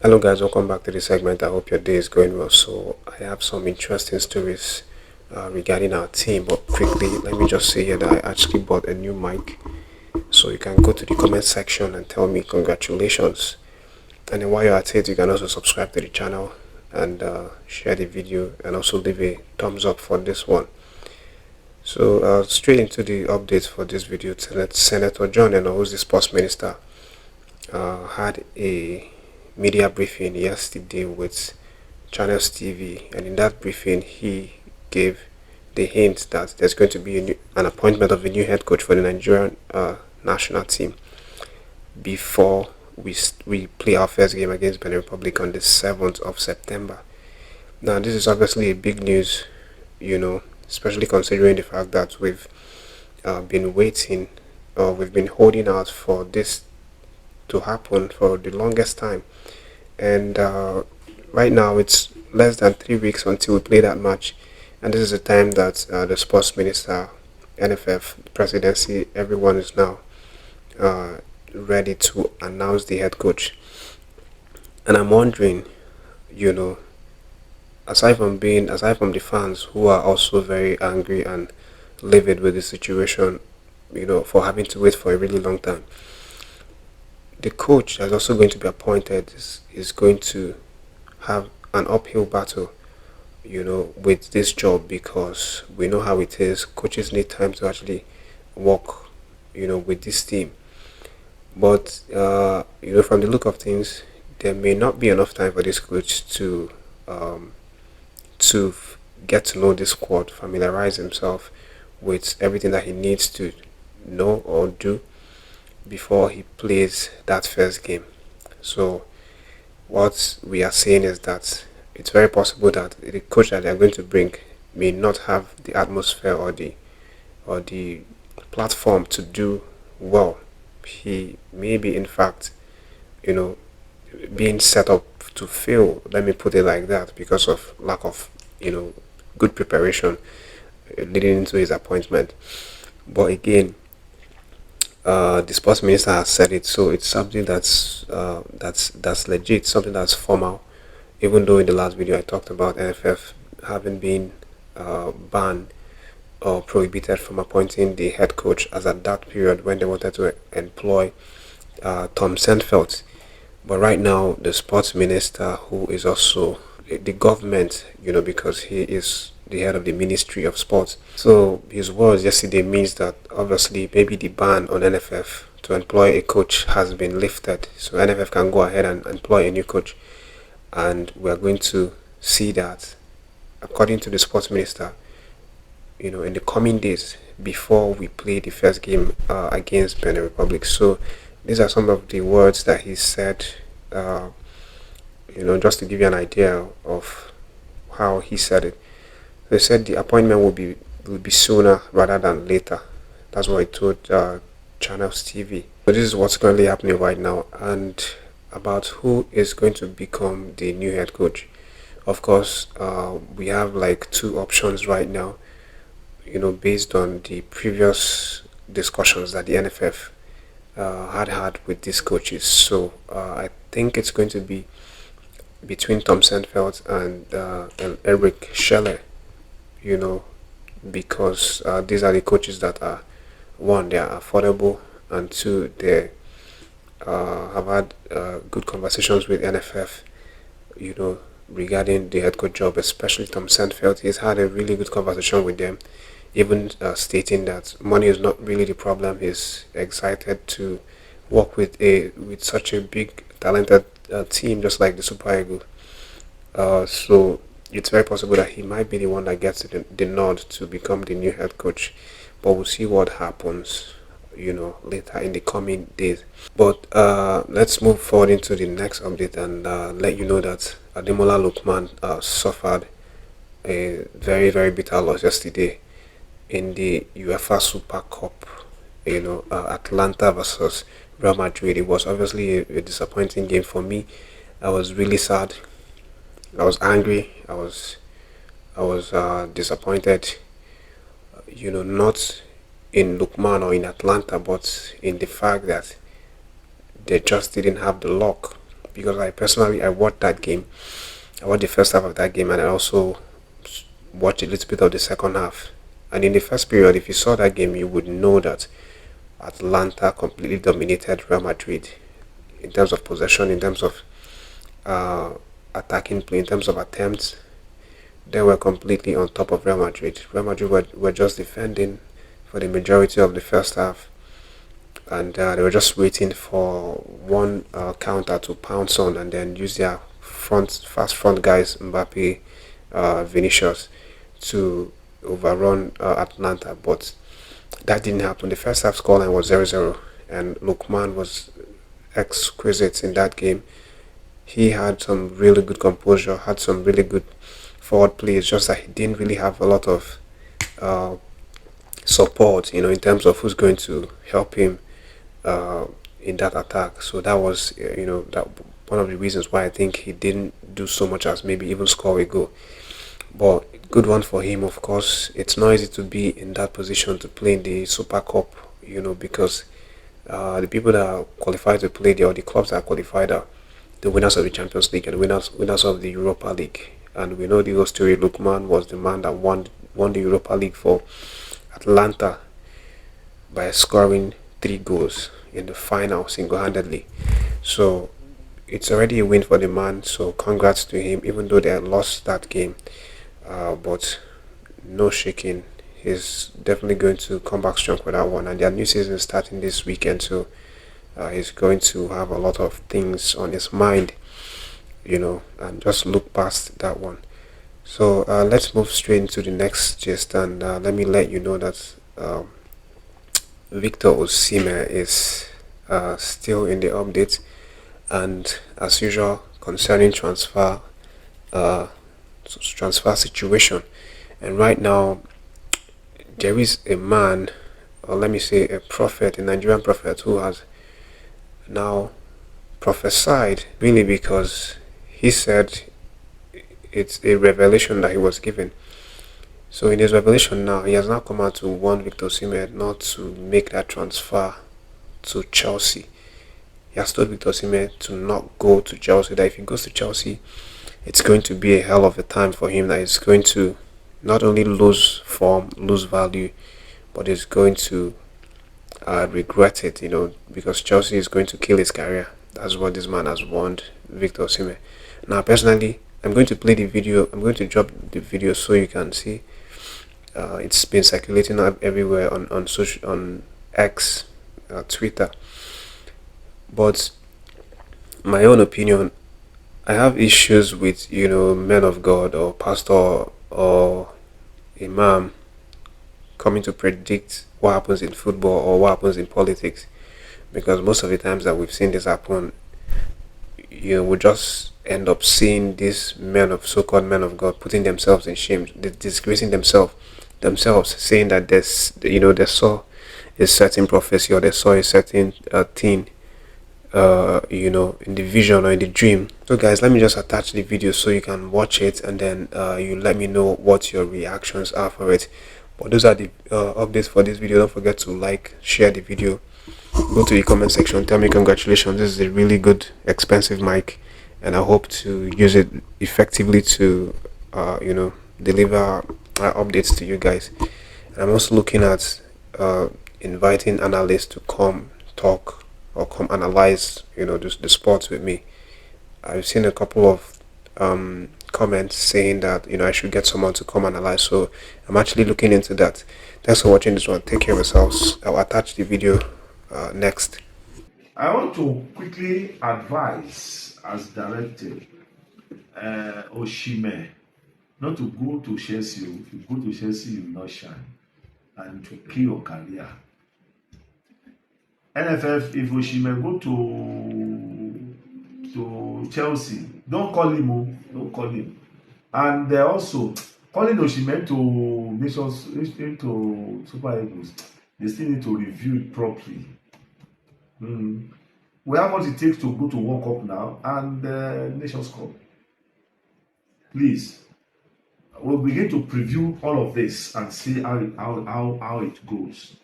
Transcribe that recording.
Hello guys, welcome back to the segment. I hope your day is going well. So I have some interesting stories regarding our team, but quickly let me just say here that I actually bought a new mic. So you can go to the comment section and tell me congratulations. And then while you're at it, you can also subscribe to the channel and share the video and also leave a thumbs up for this one. So straight into the updates for this video. Senator John Enoh, who's the sports minister, had a media briefing yesterday with Channels TV, and in that briefing he gave the hint that there's going to be an appointment of a new head coach for the Nigerian national team before we play our first game against Benin Republic on the 7th of September. Now this is obviously a big news, especially considering the fact that we've been waiting, or we've been holding out for this to happen for the longest time. And right now it's less than 3 weeks until we play that match, and this is the time that the sports minister, NFF, presidency, everyone is now ready to announce the head coach. And I'm wondering, aside from the fans who are also very angry and livid with the situation, for having to wait for a really long time, the coach that's also going to be appointed is going to have an uphill battle, with this job, because we know how it is. Coaches need time to actually work, with this team. But, from the look of things, there may not be enough time for this coach to get to know this squad, familiarize himself with everything that he needs to know or do before he plays that first game. So what we are saying is that it's very possible that the coach that they're going to bring may not have the atmosphere or the platform to do well. He may be, in fact, being set up to fail, let me put it like that, because of lack of good preparation leading into his appointment. But again, the sports minister has said it, so it's something that's legit, something that's formal. Even though in the last video I talked about NFF having been banned or prohibited from appointing the head coach, as at that period when they wanted to employ Tom Senfeld. But right now, the sports minister, who is also the government, because he is the head of the Ministry of Sports. So his words yesterday means that obviously maybe the ban on NFF to employ a coach has been lifted, so NFF can go ahead and employ a new coach. And we are going to see that, according to the sports minister, in the coming days before we play the first game against Benin Republic. So these are some of the words that he said, just to give you an idea of how he said it. They said the appointment will be sooner rather than later. That's what I told Channels TV. So this is what's currently happening right now. And about who is going to become the new head coach, of course, we have like two options right now, based on the previous discussions that the NFF had with these coaches. So I think it's going to be between Tom Senfeld and Eric Scheller, because these are the coaches that are, one, they are affordable, and two, they have had good conversations with NFF, regarding the head coach job, especially Tom Senfeld. He's had a really good conversation with them, even stating that money is not really the problem. He's excited to work with such a big, talented team, just like the Super Eagles. So it's very possible that he might be the one that gets the nod to become the new head coach, but we'll see what happens, later in the coming days. But let's move forward into the next update and let you know that Ademola Lookman suffered a very, very bitter loss yesterday in the UEFA Super Cup. Atlanta versus Real Madrid. It was obviously a disappointing game for me. I was really sad. I was angry. I was disappointed. Not in Lookman or in Atlanta, but in the fact that they just didn't have the luck because I watched that game. I watched the first half of that game, and I also watched a little bit of the second half. And in the first period, if you saw that game, you would know that Atlanta completely dominated Real Madrid in terms of possession, in terms of uh, attacking play, in terms of attempts. They were completely on top of Real Madrid. Real Madrid were just defending for the majority of the first half, and they were just waiting for one counter to pounce on and then use their fast front guys, Mbappe, Vinicius, to overrun Atlanta. But that didn't happen. The first half scoreline was 0-0, and Lookman was exquisite in that game. He had some really good composure, had some really good forward plays, just that he didn't really have a lot of uh, support, in terms of who's going to help him uh, in that attack. So that was, that one of the reasons why I think he didn't do so much as maybe even score a goal. But good one for him, of course. It's not easy to be in that position to play in the Super Cup, because the people that are qualified to play there, or the clubs that are qualified, are the winners of the Champions League and winners of the Europa League. And we know the whole story. Lookman was the man that won the Europa League for Atlanta by scoring 3 goals in the final single-handedly. So it's already a win for the man. So congrats to him, even though they lost that game. But no shaking. He's definitely going to come back strong for that one. And their new season is starting this weekend, so he's going to have a lot of things on his mind, and just look past that one. So let's move straight into the next gist, and let me let you know that Victor Osimhen is still in the update, and as usual concerning uh, transfer situation. And right now there is a man, or let me say a prophet, a Nigerian prophet, who has now prophesied, really, because he said it's a revelation that he was given. So in his revelation now, he has now come out to warn Victor Osimhen not to make that transfer to Chelsea. He has told Victor Osimhen to not go to Chelsea, that if he goes to Chelsea, it's going to be a hell of a time for him, that he's going to not only lose form, lose value, but he's going to regret it, because Chelsea is going to kill his career. That's what this man has warned Victor Osimhen. Now, personally, I'm going to play the video. I'm going to drop the video so you can see. It's been circulating everywhere on social, on X, Twitter. But my own opinion, I have issues with men of God or pastor or imam coming to predict what happens in football or what happens in politics, because most of the times that we've seen this happen, we just end up seeing these so-called men of God putting themselves in shame, disgracing themselves, saying that they saw a certain prophecy, or they saw a certain thing, in the vision or in the dream. So guys, let me just attach the video so you can watch it, and then you let me know what your reactions are for it. But those are the updates for this video. Don't forget to like, share the video, go to the comment section, tell me congratulations, this is a really good expensive mic, and I hope to use it effectively to deliver updates to you guys. And I'm also looking at inviting analysts to come talk or come analyze the sports with me. I've seen a couple of comments saying that I should get someone to come analyze, so I'm actually looking into that. Thanks for watching this one. Take care of yourselves. I'll attach the video next. I want to quickly advise, as directed, Osimhen not to go to Chelsea. If you go to Chelsea, you will not shine, and to kill your career. NFF, if Osimhen go to Chelsea, don't call him. Don't call him. And also calling Osimhen to Nations, into Super Eagles, they still need to review it properly. We have what it takes to go to World Cup now and Nations Cup. Please, we'll begin to preview all of this and see how it goes.